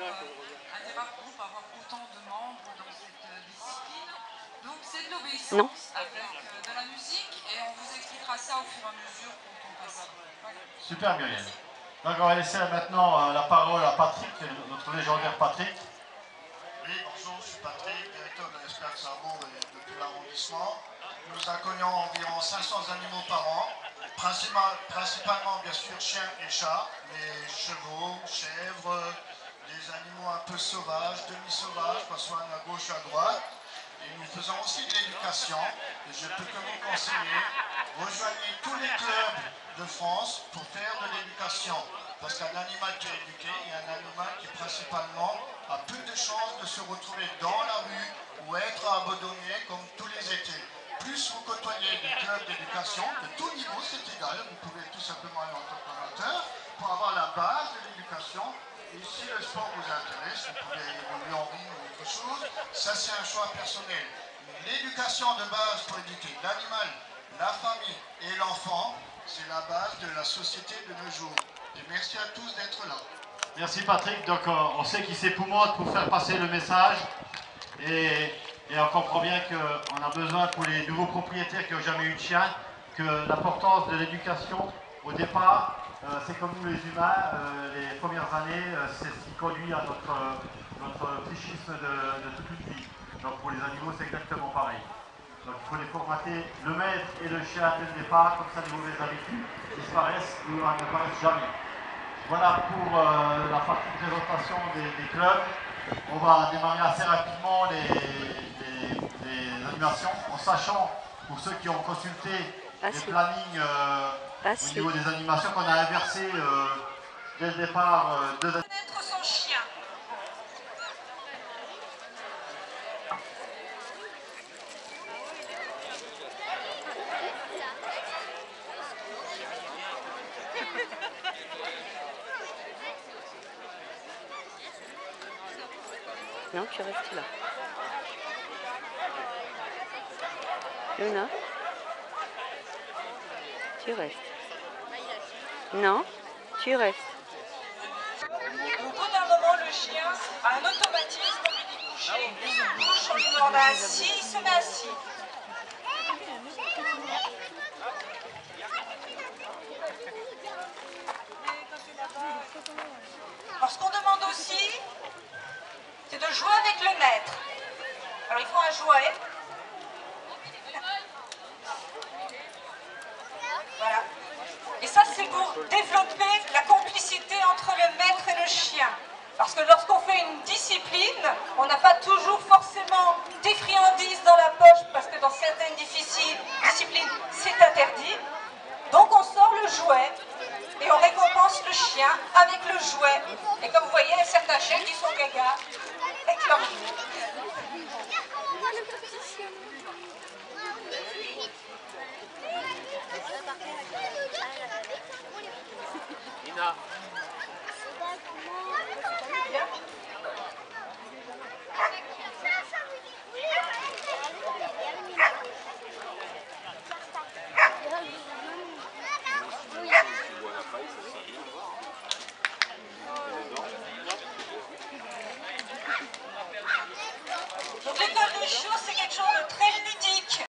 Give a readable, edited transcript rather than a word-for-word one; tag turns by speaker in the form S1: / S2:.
S1: un des rares groupes à avoir autant de membres dans cette discipline. Donc c'est de l'obéissance avec de la musique et on vous expliquera ça au fur et à mesure quand on passe. Voilà.
S2: Super Muriel. Donc on va laisser maintenant la parole à Patrick, notre légendaire Patrick.
S3: Oui, bonjour, je suis Patrick, directeur de l'Esclave Sarrebourg et depuis l'arrondissement. Nous accueillons environ 500 animaux par an, principalement bien sûr chiens et chats, mais chevaux, chèvres, des animaux un peu sauvages, demi-sauvages, qu'on soit à gauche, à droite. Et nous faisons aussi de l'éducation, et je peux que vous conseiller, rejoignez tous les clubs de France pour faire de l'éducation. Parce qu'un animal qui est éduqué, il y a un animal qui principalement a peu de chances de se retrouver dans la rue ou être abandonné comme tous les étés. Plus vous côtoyez des clubs d'éducation, de tout niveau, c'est égal, vous pouvez tout simplement aller en entrepreneur pour avoir la base de l'éducation. Et si le sport vous intéresse, vous pouvez évoluer en ligne ou autre chose, ça c'est un choix personnel. Mais l'éducation de base pour éduquer l'animal, la famille et l'enfant, c'est la base de la société de nos jours. Et merci à tous d'être là.
S2: Merci Patrick, donc on sait qu'il s'époumonte pour faire passer le message et on comprend bien qu'on a besoin pour les nouveaux propriétaires qui n'ont jamais eu de chien, que l'importance de l'éducation au départ, c'est comme nous les humains, les premières années, c'est ce qui conduit à notre psychisme de toute une vie. Donc pour les animaux c'est exactement pareil. Donc il faut les formater, le maître et le chien dès le départ, comme ça les mauvaises habitudes disparaissent ou n'apparaissent jamais. Voilà pour la partie de présentation des clubs. On va démarrer assez rapidement les animations, en sachant, pour ceux qui ont consulté les plannings au niveau des animations, qu'on a inversé dès le départ deux animations.
S1: Connaître son chien.
S4: Non, tu restes là. Luna, tu restes. Non, tu restes.
S1: Au bout d'un moment, le chien a un automatisme, on lui dit coucher, il se couche, on lui demande assis, il se met assis. Alors ce qu'on demande aussi, c'est de jouer avec le maître. Alors il faut un jouet. Voilà. Et ça c'est pour développer la complicité entre le maître et le chien. Parce que lorsqu'on fait une discipline, on n'a pas toujours forcément des friandises dans la poche, parce que dans certaines disciplines, c'est interdit. Donc on sort le jouet et on récompense le chien avec le jouet. Et comme vous voyez, il y a certains chiens qui sont gaga avec leur jouet.